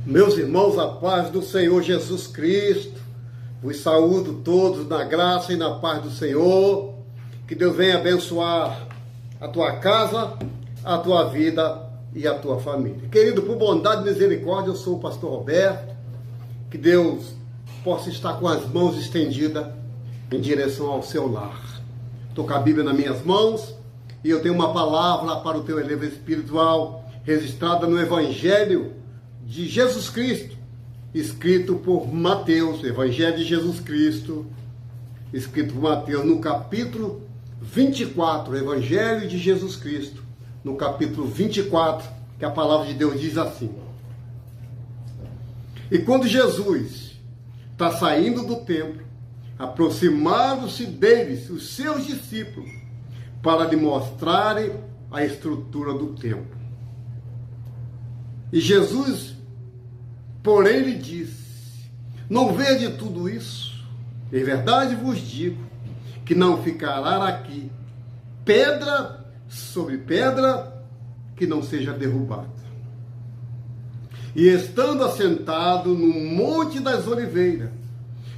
Meus irmãos, a paz do Senhor Jesus Cristo, vos saúdo todos na graça e na paz do Senhor. Que Deus venha abençoar a tua casa, a tua vida e a tua família. Querido, por bondade e misericórdia, eu sou o pastor Roberto. Que Deus possa estar com as mãos estendidas em direção ao seu lar. Estou com a Bíblia nas minhas mãos e eu tenho uma palavra para o teu elevo espiritual, registrada no Evangelho de Jesus Cristo, escrito por Mateus, Evangelho de Jesus Cristo, escrito por Mateus, no capítulo 24, Evangelho de Jesus Cristo, no capítulo 24, que a palavra de Deus diz assim: E quando Jesus está saindo do templo, aproximaram-se deles os seus discípulos, para lhe mostrarem a estrutura do templo. E Jesus, porém, lhe disse: Não vede tudo isso? Em verdade vos digo que não ficará aqui pedra sobre pedra que não seja derrubada. E estando assentado no Monte das Oliveiras,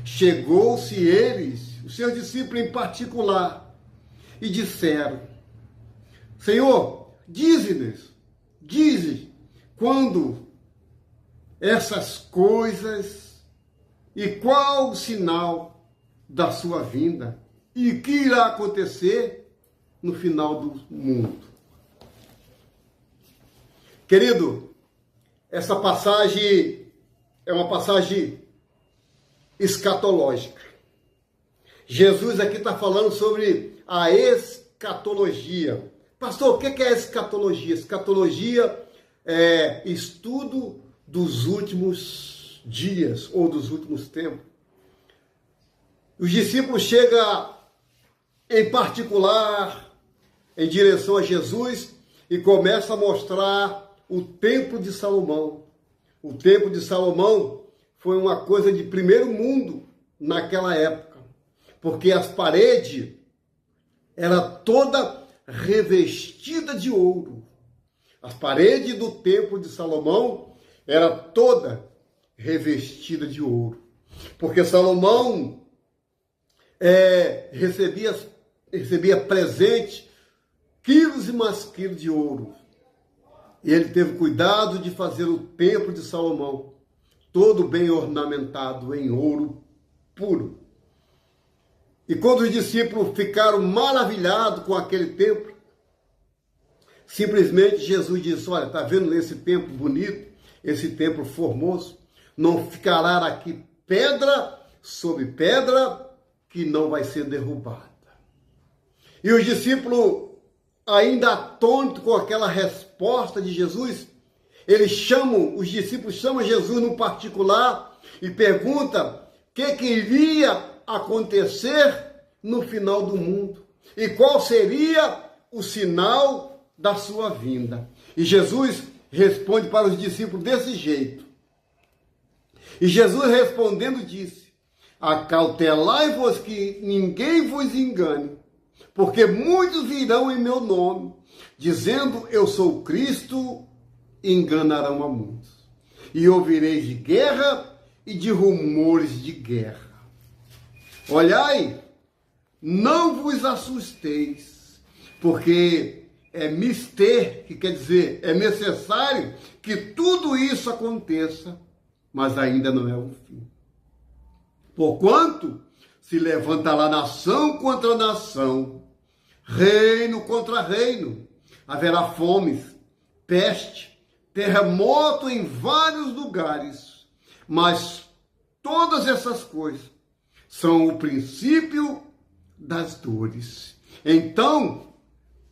chegou-se eles, os seus discípulos em particular, e disseram: Senhor, dize-nos quando essas coisas e qual o sinal da sua vinda e o que irá acontecer no final do mundo. Querido, essa passagem é uma passagem escatológica. Jesus aqui está falando sobre a escatologia. Pastor, o que é a escatologia? Escatologia é estudo dos últimos dias ou dos últimos tempos. Os discípulos chegam em particular em direção a Jesus e começam a mostrar o Templo de Salomão. O Templo de Salomão foi uma coisa de primeiro mundo naquela época, porque as paredes eram toda revestida de ouro. As paredes do Templo de Salomão era toda revestida de ouro, porque Salomão recebia presente quilos e mais quilos de ouro. E ele teve cuidado de fazer o Templo de Salomão todo bem ornamentado em ouro puro. E quando os discípulos ficaram maravilhados com aquele templo, simplesmente Jesus disse: olha, está vendo esse templo bonito, esse templo formoso? Não ficará aqui pedra sobre pedra que não vai ser derrubada. E os discípulos, ainda atônitos com aquela resposta de Jesus, os discípulos chamam Jesus no particular e perguntam o que iria acontecer no final do mundo e qual seria o sinal da sua vinda. E Jesus responde para os discípulos desse jeito. E Jesus respondendo disse: Acautelai-vos que ninguém vos engane, porque muitos virão em meu nome, dizendo eu sou Cristo, e enganarão a muitos. E ouvireis de guerra e de rumores de guerra. Olhai, não vos assusteis, porque é mister, que quer dizer, é necessário que tudo isso aconteça, mas ainda não é o fim. Porquanto se levantará nação contra nação, reino contra reino, haverá fomes, peste, terremoto em vários lugares, mas todas essas coisas são o princípio das dores. Então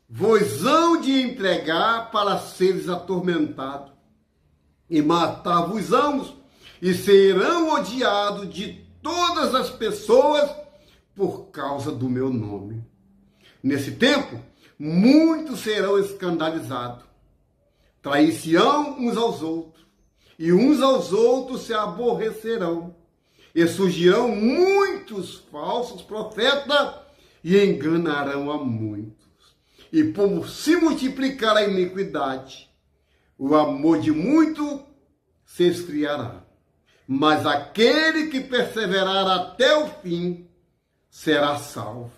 vos hão de entregar para seres atormentados, e matar-vos-ão, e serão odiados de todas as pessoas por causa do meu nome. Nesse tempo, muitos serão escandalizados, trair-se-ão uns aos outros, e uns aos outros se aborrecerão, e surgirão muitos falsos profetas e enganarão a muitos. E por se multiplicar a iniquidade, o amor de muito se esfriará, mas aquele que perseverar até o fim será salvo.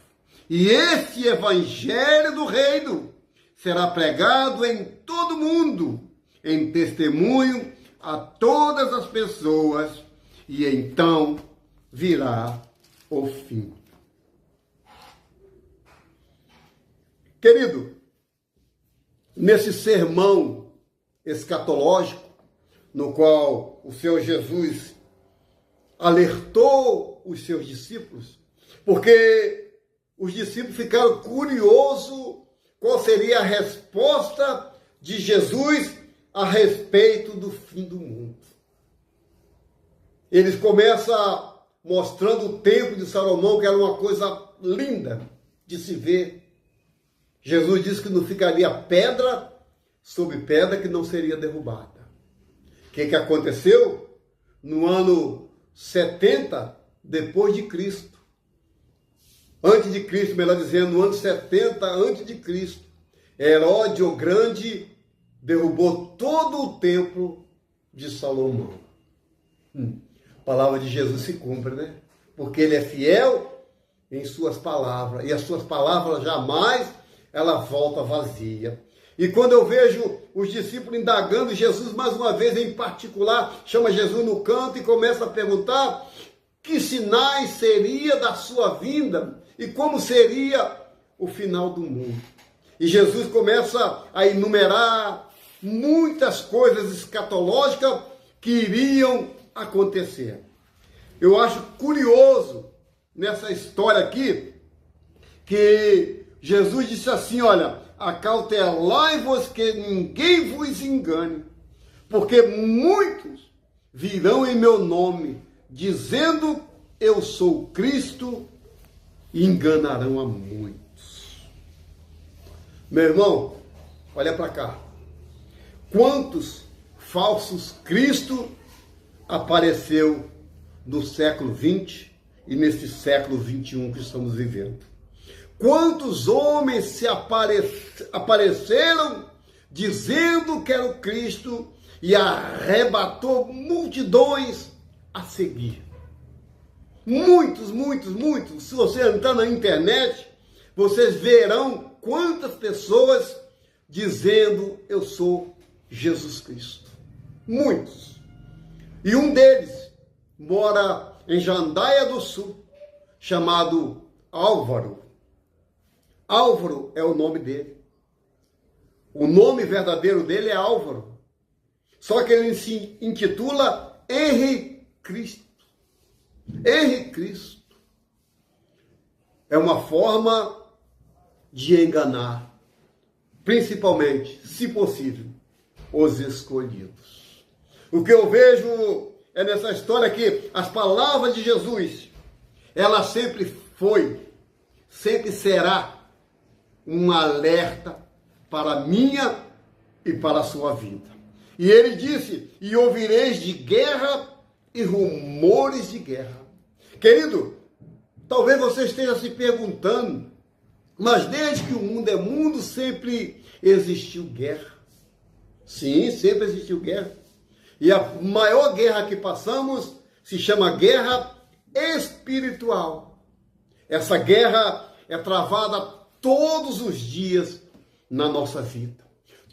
E esse evangelho do reino será pregado em todo o mundo, em testemunho a todas as pessoas, e então virá o fim. Querido, nesse sermão escatológico, no qual o Senhor Jesus alertou os seus discípulos, porque os discípulos ficaram curiosos qual seria a resposta de Jesus a respeito do fim do mundo. Eles começam mostrando o templo de Salomão, que era uma coisa linda de se ver. Jesus disse que não ficaria pedra sobre pedra que não seria derrubada. O que aconteceu? No ano 70 depois de Cristo. Antes de Cristo, melhor dizendo, no ano 70 antes de Cristo, Herodes o Grande derrubou todo o templo de Salomão. A palavra de Jesus se cumpre, né? Porque ele é fiel em suas palavras, e as suas palavras jamais ela volta vazia. E quando eu vejo os discípulos indagando, Jesus mais uma vez em particular chama Jesus no canto e começa a perguntar que sinais seria da sua vinda e como seria o final do mundo. E Jesus começa a enumerar muitas coisas escatológicas que iriam acontecer. Eu acho curioso nessa história aqui que Jesus disse assim, olha, acautelai-vos que ninguém vos engane, porque muitos virão em meu nome, dizendo eu sou Cristo, e enganarão a muitos. Meu irmão, olha para cá. Quantos falsos Cristo apareceu no século 20 e nesse século 21 que estamos vivendo? Quantos homens se apareceram dizendo que era o Cristo e arrebatou multidões a seguir? Muitos, muitos, muitos. Se você entrar na internet, vocês verão quantas pessoas dizendo eu sou Jesus Cristo. Muitos. E um deles mora em Jandaia do Sul, chamado Álvaro. Álvaro é o nome dele. O nome verdadeiro dele é Álvaro. Só que ele se intitula Henri Cristo. Henri Cristo. É uma forma de enganar, principalmente, se possível, os escolhidos. O que eu vejo é nessa história que as palavras de Jesus, ela sempre foi, sempre será um alerta para a minha e para a sua vida. E ele disse, e ouvireis de guerra e rumores de guerra. Querido, talvez você esteja se perguntando, mas desde que o mundo é mundo, sempre existiu guerra. Sim, sempre existiu guerra. E a maior guerra que passamos se chama guerra espiritual. Essa guerra é travada todos os dias na nossa vida.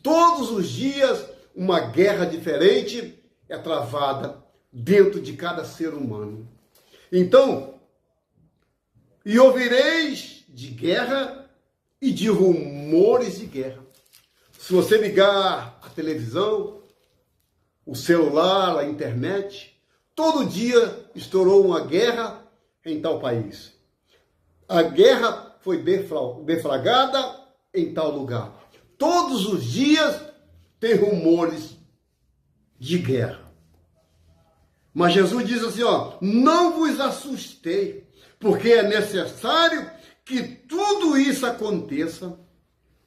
Todos os dias uma guerra diferente é travada dentro de cada ser humano. Então, e ouvireis de guerra e de rumores de guerra. Se você ligar a televisão, o celular, a internet, todo dia estourou uma guerra em tal país. A guerra foi deflagrada em tal lugar. Todos os dias tem rumores de guerra. Mas Jesus diz assim, ó, não vos assustei, porque é necessário que tudo isso aconteça,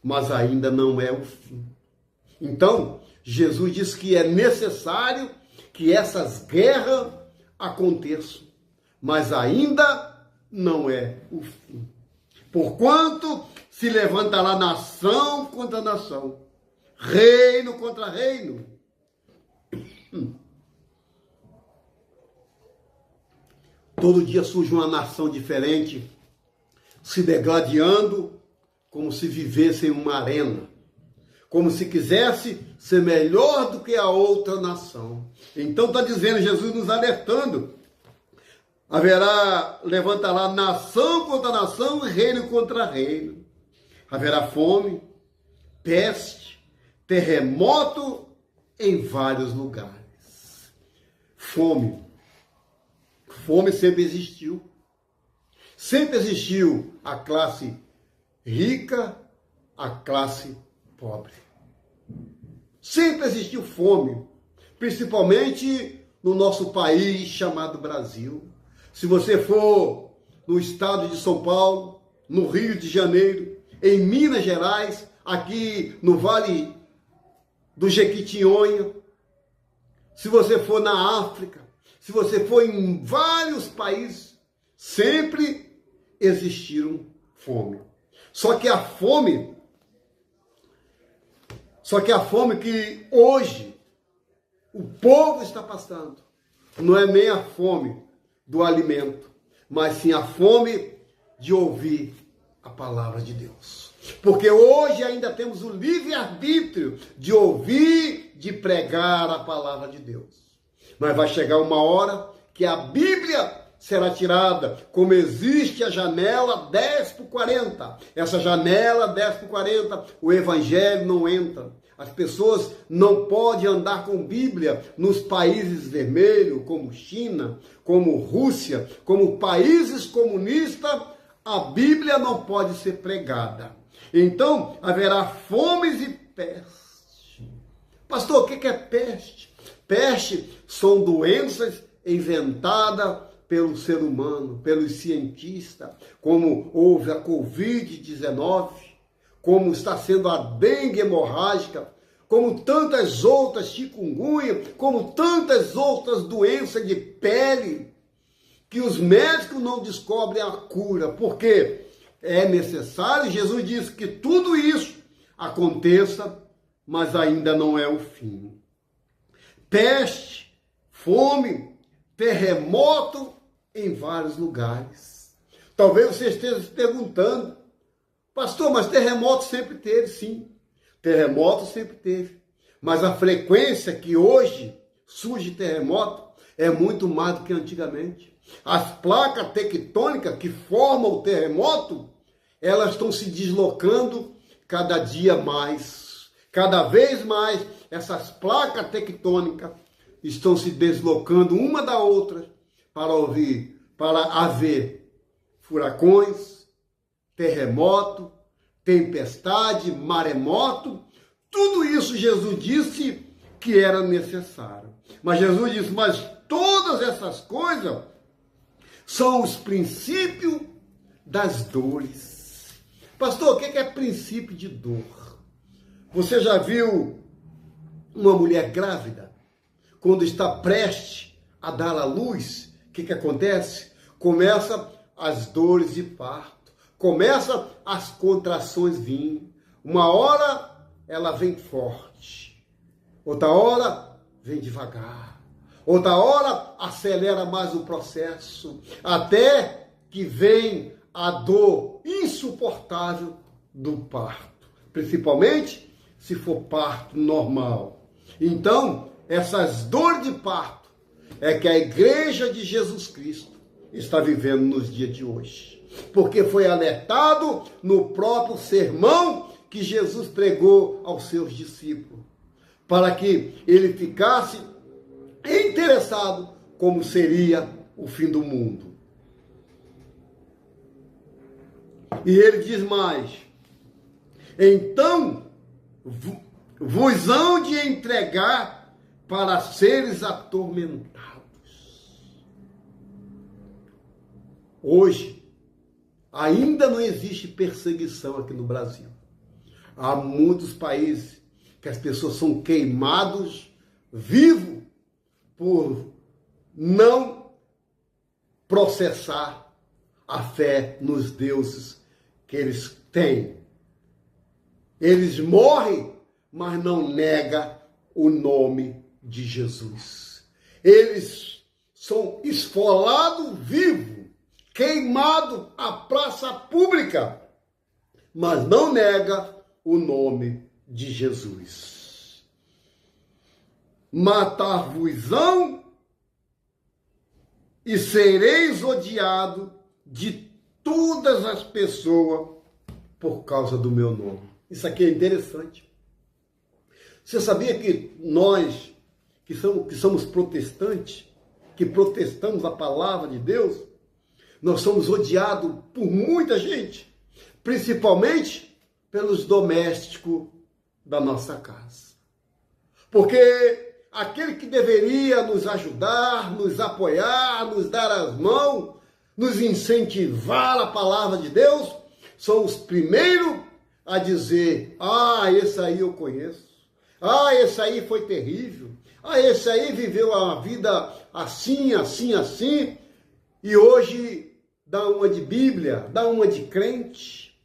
mas ainda não é o fim. Então, Jesus diz que é necessário que essas guerras aconteçam, mas ainda não é o fim. Porquanto se levantará nação contra nação, reino contra reino. Todo dia surge uma nação diferente, se degladiando, como se vivesse em uma arena, como se quisesse ser melhor do que a outra nação. Então está dizendo, Jesus nos alertando, levantará nação contra nação e reino contra reino. Haverá fome, peste, terremoto em vários lugares. Fome. Fome sempre existiu. Sempre existiu a classe rica, a classe pobre. Sempre existiu fome, principalmente no nosso país chamado Brasil. Se você for no estado de São Paulo, no Rio de Janeiro, em Minas Gerais, aqui no Vale do Jequitinhonha, se você for na África, se você for em vários países, sempre existiram fome. Só que a fome que hoje o povo está passando não é nem a fome do alimento, mas sim a fome de ouvir a palavra de Deus. Porque hoje ainda temos o livre-arbítrio de ouvir, de pregar a palavra de Deus. Mas vai chegar uma hora que a Bíblia será tirada, como existe a janela 10/40. Essa janela 10/40, o evangelho não entra. As pessoas não podem andar com Bíblia nos países vermelhos, como China, como Rússia, como países comunistas. A Bíblia não pode ser pregada. Então, haverá fomes e peste. Pastor, o que é peste? Peste são doenças inventadas pelo ser humano, pelos cientistas, como houve a Covid-19, como está sendo a dengue hemorrágica, como tantas outras, chikungunya, como tantas outras doenças de pele, que os médicos não descobrem a cura, porque é necessário, Jesus disse que tudo isso aconteça, mas ainda não é o fim. Peste, fome, terremoto em vários lugares. Talvez você esteja se perguntando, pastor, mas terremoto sempre teve, sim. Terremoto sempre teve. Mas a frequência que hoje surge terremoto é muito mais do que antigamente. As placas tectônicas que formam o terremoto, elas estão se deslocando cada dia mais. Cada vez mais, essas placas tectônicas estão se deslocando uma da outra para haver furacões, terremoto, tempestade, maremoto. Tudo isso Jesus disse que era necessário. Mas Jesus disse, mas todas essas coisas são os princípios das dores. Pastor, o que é princípio de dor? Você já viu uma mulher grávida? Quando está prestes a dar à luz, o que acontece? Começa as dores de parto, começa as contrações vindo. Uma hora ela vem forte, outra hora vem devagar, outra hora acelera mais o processo, até que vem a dor insuportável do parto, principalmente se for parto normal. Então, essas dores de parto é que a igreja de Jesus Cristo está vivendo nos dias de hoje. Porque foi alertado no próprio sermão que Jesus pregou aos seus discípulos, para que ele ficasse interessado como seria o fim do mundo. E ele diz mais, então vos hão de entregar para seres atormentados. Hoje, ainda não existe perseguição aqui no Brasil. Há muitos países que as pessoas são queimados vivos por não processar a fé nos deuses que eles têm. Eles morrem, mas não negam o nome de Jesus. Eles são esfolado vivo, queimado à praça pública, mas não nega o nome de Jesus. Matar-vos-ão e sereis odiado de todas as pessoas por causa do meu nome. Isso aqui é interessante. Você sabia que nós, que somos protestantes, que protestamos a palavra de Deus, nós somos odiados por muita gente, principalmente pelos domésticos da nossa casa. Porque aquele que deveria nos ajudar, nos apoiar, nos dar as mãos, nos incentivar a palavra de Deus, são os primeiros a dizer: ah, esse aí eu conheço. Ah, esse aí foi terrível. Ah, esse aí viveu a vida assim, assim, assim. E hoje dá uma de Bíblia, dá uma de crente.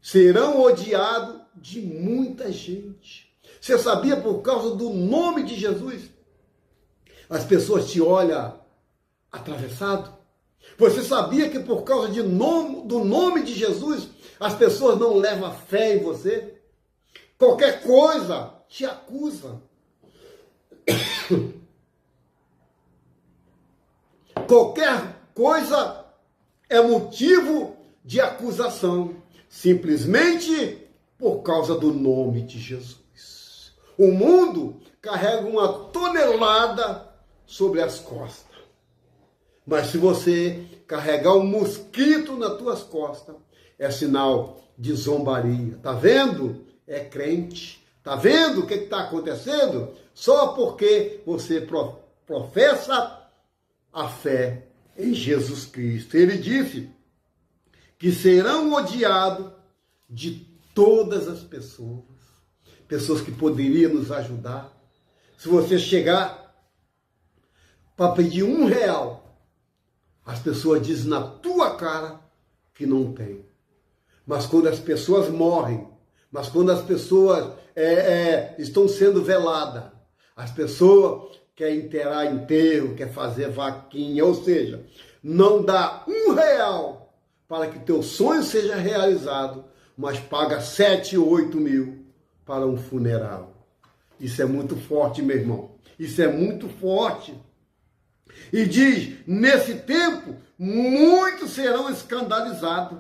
Serão odiados de muita gente. Você sabia, por causa do nome de Jesus, as pessoas te olham atravessado? Você sabia que por causa do nome de Jesus, as pessoas não levam fé em você? Qualquer coisa te acusa. Qualquer coisa é motivo de acusação, simplesmente por causa do nome de Jesus. O mundo carrega uma tonelada sobre as costas. Mas se você carregar um mosquito nas tuas costas, é sinal de zombaria. Tá vendo? É crente. Tá vendo o que está acontecendo? Só porque você professa a fé em Jesus Cristo. Ele disse que serão odiados de todas as pessoas. Pessoas que poderiam nos ajudar. Se você chegar para pedir R$1, as pessoas dizem na tua cara que não tem. Mas quando as pessoas morrem, mas quando as pessoas estão sendo veladas, as pessoas querem enterrar enterro, querem fazer vaquinha, ou seja, não dá R$1 para que teu sonho seja realizado, mas paga 7, 8 mil para um funeral. Isso é muito forte, meu irmão. Isso é muito forte. E diz, nesse tempo, muitos serão escandalizados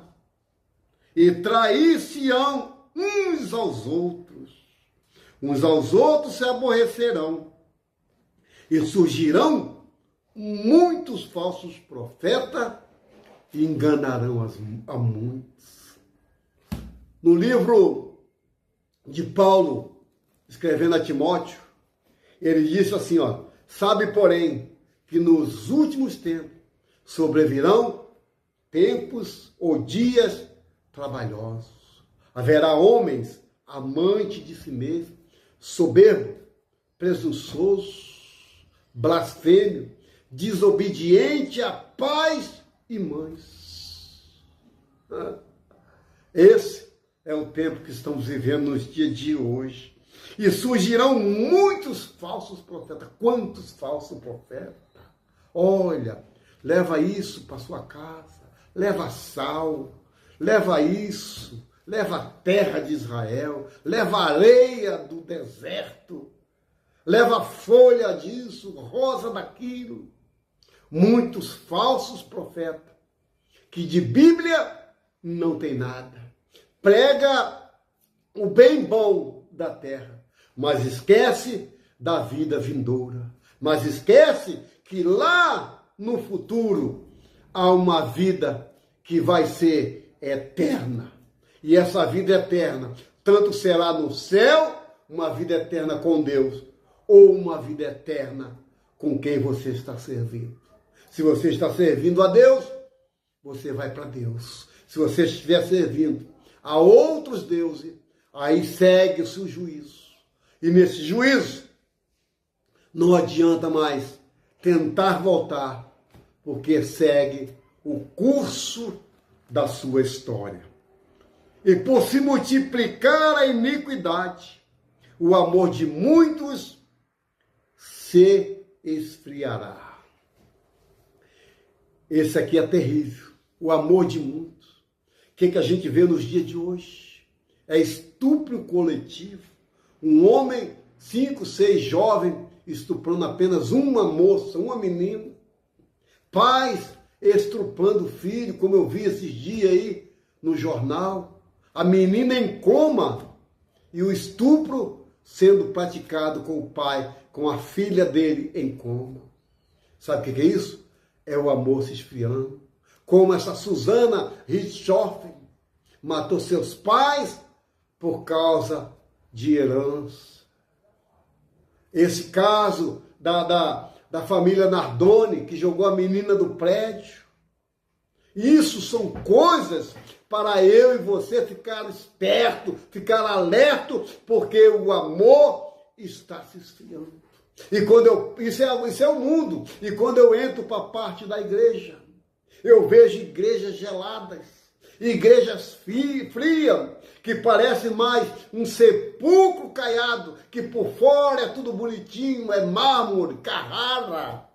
e trair-se-ão uns aos outros se aborrecerão, e surgirão muitos falsos profetas e enganarão a muitos. No livro de Paulo, escrevendo a Timóteo, ele disse assim, sabe, porém, que nos últimos tempos sobrevirão tempos ou dias trabalhosos. Haverá homens amantes de si mesmo, soberbo, presunçoso, blasfêmio, desobediente a pais e mães. Esse é o tempo que estamos vivendo nos dias de hoje. E surgirão muitos falsos profetas. Quantos falsos profetas? Olha, leva isso para sua casa, leva sal, leva isso, leva a terra de Israel, leva a areia do deserto, leva a folha disso, rosa daquilo. Muitos falsos profetas, que de Bíblia não tem nada. Prega o bem bom da terra, mas esquece da vida vindoura. Mas esquece que lá no futuro há uma vida que vai ser eterna. E essa vida eterna, tanto será no céu, uma vida eterna com Deus, ou uma vida eterna com quem você está servindo. Se você está servindo a Deus, você vai para Deus. Se você estiver servindo a outros deuses, aí segue-se o juízo. E nesse juízo, não adianta mais tentar voltar, porque segue o curso da sua história. E por se multiplicar a iniquidade, o amor de muitos se esfriará. Esse aqui é terrível, o amor de muitos. O que a gente vê nos dias de hoje? É estupro coletivo. Um homem, 5, 6 jovens, estuprando apenas uma moça, uma menina. Pais estuprando o filho, como eu vi esses dias aí no jornal. A menina em coma e o estupro sendo praticado com o pai, com a filha dele em coma. Sabe o que é isso? É o amor se esfriando. Como essa Susana Richthofen matou seus pais por causa de herança. Esse caso da família Nardoni, que jogou a menina do prédio. Isso são coisas para eu e você ficar esperto, ficar alerto, porque o amor está se esfriando. E quando isso é o mundo. E quando eu entro para a parte da igreja, eu vejo igrejas geladas, igrejas frias, que parece mais um sepulcro caiado, que por fora é tudo bonitinho, é mármore, Carrara,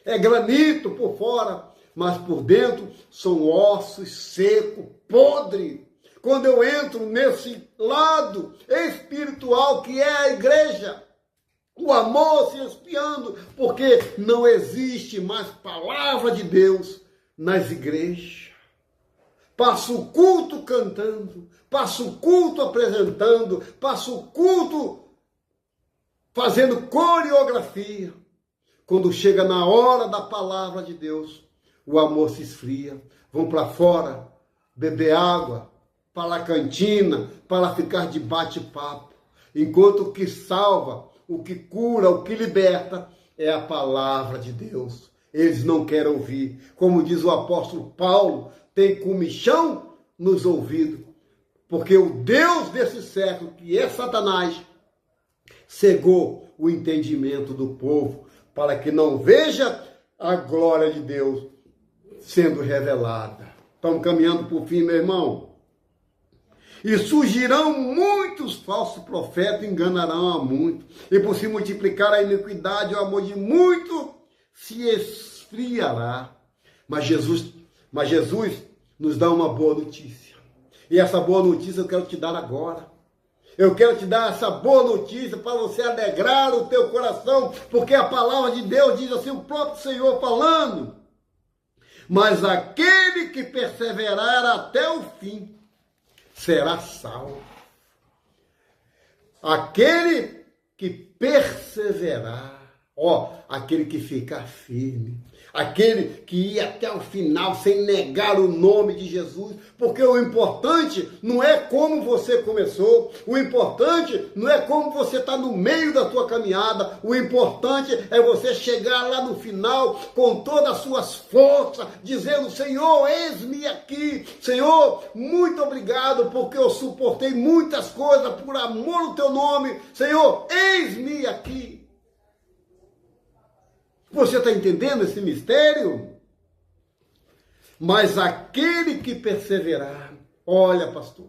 é granito por fora, mas por dentro são ossos secos, podres. Quando eu entro nesse lado espiritual que é a igreja, o amor se esfriando, porque não existe mais palavra de Deus nas igrejas. Passa o culto cantando, passa o culto apresentando, passa o culto fazendo coreografia. Quando chega na hora da palavra de Deus, o amor se esfria. Vão para fora beber água, para a cantina, para ficar de bate-papo. Enquanto o que salva, o que cura, o que liberta é a palavra de Deus. Eles não querem ouvir. Como diz o apóstolo Paulo, tem comichão nos ouvidos. Porque o Deus desse século, que é Satanás, cegou o entendimento do povo para que não veja a glória de Deus sendo revelada. Estamos caminhando para o fim, meu irmão. E surgirão muitos falsos profetas, enganarão a muitos. E por se multiplicar a iniquidade, o amor de muitos se esfriará. Mas Jesus nos dá uma boa notícia. E essa boa notícia eu quero te dar agora. Eu quero te dar essa boa notícia para você alegrar o teu coração, porque a palavra de Deus diz assim, o próprio Senhor falando. Mas aquele que perseverar até o fim será salvo. Aquele que perseverar, aquele que ficar firme, aquele que ir até o final sem negar o nome de Jesus, porque o importante não é como você começou, o importante não é como você está no meio da tua caminhada, o importante é você chegar lá no final com todas as suas forças, dizendo, Senhor, eis-me aqui, Senhor, muito obrigado, porque eu suportei muitas coisas por amor ao teu nome, Senhor, eis-me aqui. Você está entendendo esse mistério? Mas aquele que perseverar, olha, pastor,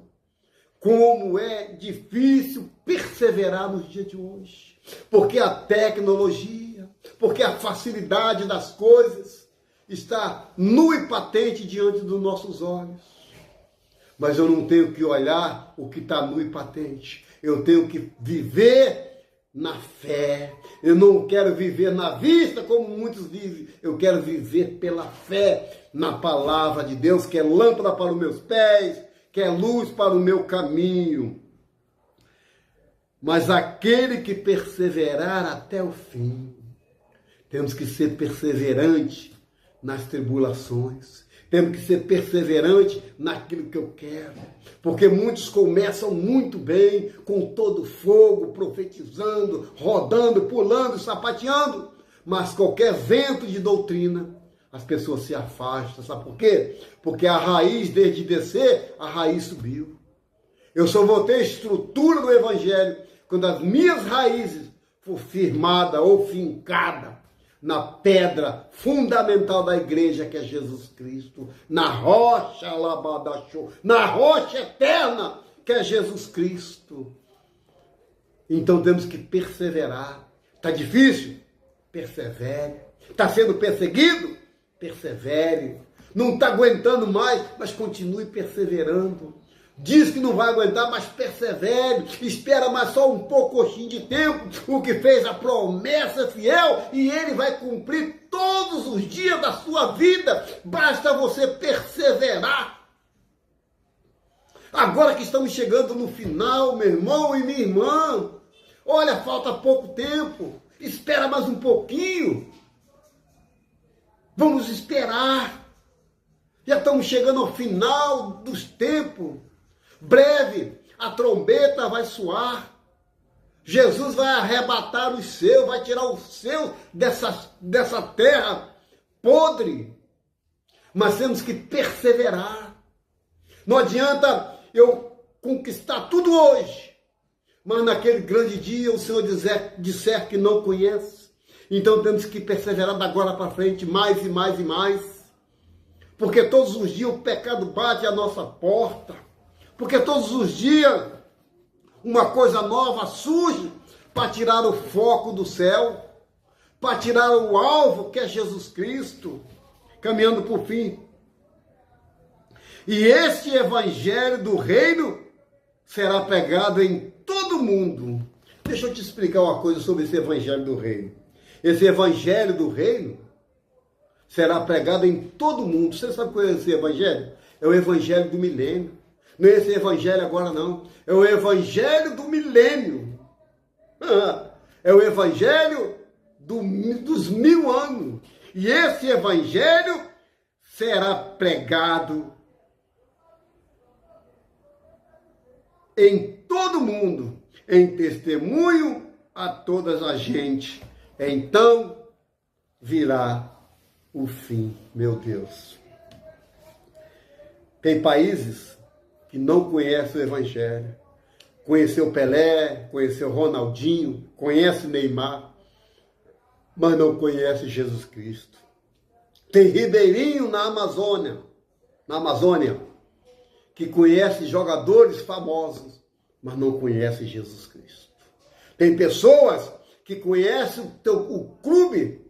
como é difícil perseverar nos dias de hoje. Porque a tecnologia, porque a facilidade das coisas está nua e patente diante dos nossos olhos. Mas eu não tenho que olhar o que está nu e patente. Eu tenho que viver na fé. Eu não quero viver na vista como muitos vivem. Eu quero viver pela fé na palavra de Deus, que é lâmpada para os meus pés, que é luz para o meu caminho. Mas aquele que perseverar até o fim, temos que ser perseverante nas tribulações. Temos que ser perseverante naquilo que eu quero. Porque muitos começam muito bem, com todo fogo, profetizando, rodando, pulando, sapateando. Mas qualquer vento de doutrina, as pessoas se afastam. Sabe por quê? Porque a raiz, desde descer, a raiz subiu. Eu só vou ter estrutura do evangelho quando as minhas raízes for firmada ou fincada na pedra fundamental da igreja, que é Jesus Cristo, na rocha labadachô, na rocha eterna, que é Jesus Cristo. Então temos que perseverar. Está difícil? Persevere. Está sendo perseguido? persevere. Não está aguentando mais, mas continue perseverando. Diz que não vai aguentar, mas persevere. Espera mais só um pouquinho de tempo. O que fez a promessa fiel e ele vai cumprir todos os dias da sua vida. Basta você perseverar. Agora que estamos chegando no final, meu irmão e minha irmã, olha, falta pouco tempo. Espera mais um pouquinho. Vamos esperar. Já estamos chegando ao final dos tempos. Breve, a trombeta vai soar. Jesus vai arrebatar os seus, vai tirar os seus dessa terra podre. Mas temos que perseverar. Não adianta eu conquistar tudo hoje, mas naquele grande dia o Senhor disser que não conhece. Então temos que perseverar da agora para frente, mais e mais e mais. Porque todos os dias o pecado bate à nossa porta. Porque todos os dias uma coisa nova surge para tirar o foco do céu, para tirar o alvo que é Jesus Cristo, caminhando por fim. E este evangelho do reino será pregado em todo o mundo. Deixa eu te explicar uma coisa sobre esse evangelho do reino. Esse evangelho do reino será pregado em todo o mundo. Você sabe qual é esse evangelho? É o evangelho do milênio. Não é esse evangelho agora, não. É o evangelho do milênio. É o evangelho dos 1000 anos. E esse evangelho será pregado em todo mundo, em testemunho a todas as gente. Então virá o fim, meu Deus. Tem países que não conhecem o evangelho. Conheceu Pelé, conheceu Ronaldinho, conhece Neymar, mas não conhece Jesus Cristo. Tem ribeirinho na Amazônia, que conhece jogadores famosos, mas não conhece Jesus Cristo. Tem pessoas que conhecem o clube,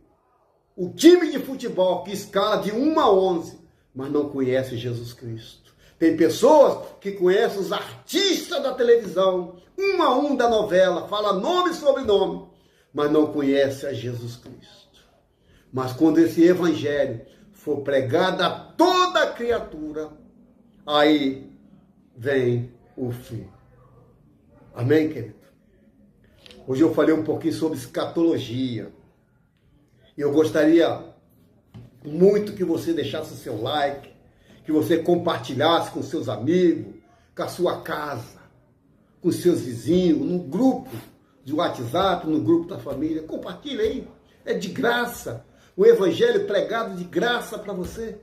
o time de futebol que escala de 1 a 11, mas não conhece Jesus Cristo. Tem pessoas que conhecem os artistas da televisão, 1 a 1 da novela, fala nome e sobrenome, mas não conhece a Jesus Cristo. Mas quando esse evangelho for pregado a toda a criatura, aí vem o fim. Amém, querido? Hoje eu falei um pouquinho sobre escatologia. E eu gostaria muito que você deixasse o seu like, que você compartilhasse com seus amigos, com a sua casa, com seus vizinhos, no grupo de WhatsApp, no grupo da família. Compartilha aí. É de graça. O evangelho pregado de graça para você.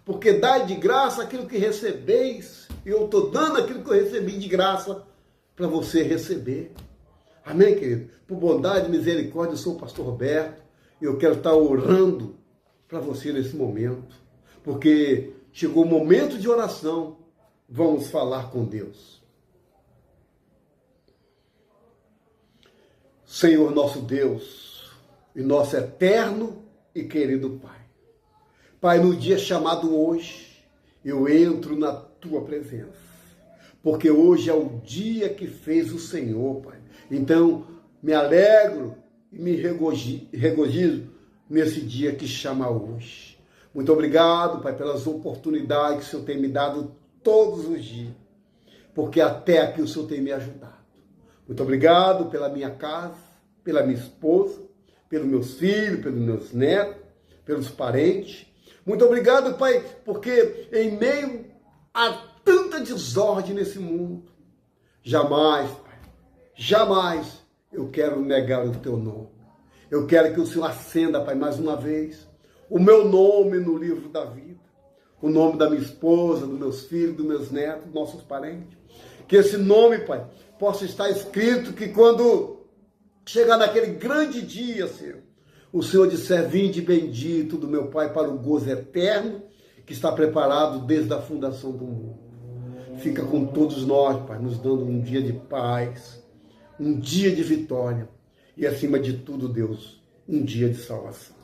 Porque dai de graça aquilo que recebeis. E eu estou dando aquilo que eu recebi de graça para você receber. Amém, querido? Por bondade e misericórdia, eu sou o pastor Roberto. E eu quero estar orando para você nesse momento. Porque chegou o momento de oração. Vamos falar com Deus. Senhor nosso Deus e nosso eterno e querido Pai. Pai, no dia chamado hoje, eu entro na Tua presença. Porque hoje é o dia que fez o Senhor, Pai. Então, me alegro e me regozijo nesse dia que chama hoje. Muito obrigado, Pai, pelas oportunidades que o Senhor tem me dado todos os dias. Porque até aqui o Senhor tem me ajudado. Muito obrigado pela minha casa, pela minha esposa, pelos meus filhos, pelos meus netos, pelos parentes. Muito obrigado, Pai, porque em meio a tanta desordem nesse mundo, jamais, Pai, jamais eu quero negar o Teu nome. Eu quero que o Senhor acenda, Pai, mais uma vez, o meu nome no livro da vida, o nome da minha esposa, dos meus filhos, dos meus netos, dos nossos parentes. Que esse nome, Pai, possa estar escrito que quando chegar naquele grande dia, Senhor, o Senhor disser: vinde bendito do meu Pai para o gozo eterno que está preparado desde a fundação do mundo. Fica com todos nós, Pai, nos dando um dia de paz, um dia de vitória e, acima de tudo, Deus, um dia de salvação.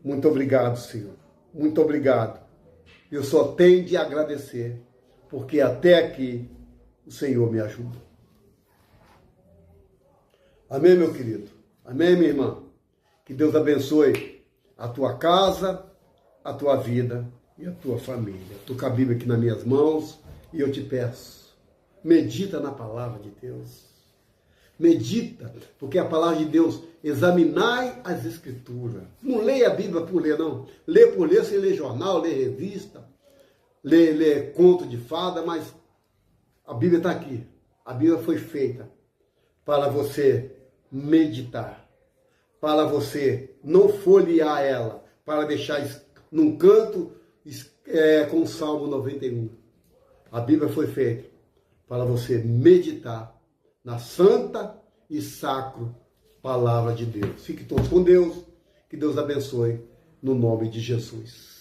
Muito obrigado, Senhor. muito obrigado. Eu só tenho de agradecer, porque até aqui o Senhor me ajudou. Amém, meu querido? Amém, minha irmã? Que Deus abençoe a tua casa, a tua vida e a tua família. Estou com a Bíblia aqui nas minhas mãos e eu te peço, medita na palavra de Deus. Medita, porque a palavra de Deus, examinai as Escrituras. Não leia a Bíblia por ler, não. Lê por ler, sem ler jornal, lê revista, lê conto de fada, mas a Bíblia está aqui. A Bíblia foi feita para você meditar, para você não folhear ela, para deixar num canto com o Salmo 91. A Bíblia foi feita para você meditar na santa e sacro palavra de Deus. Fique todos com Deus, que Deus abençoe, no nome de Jesus.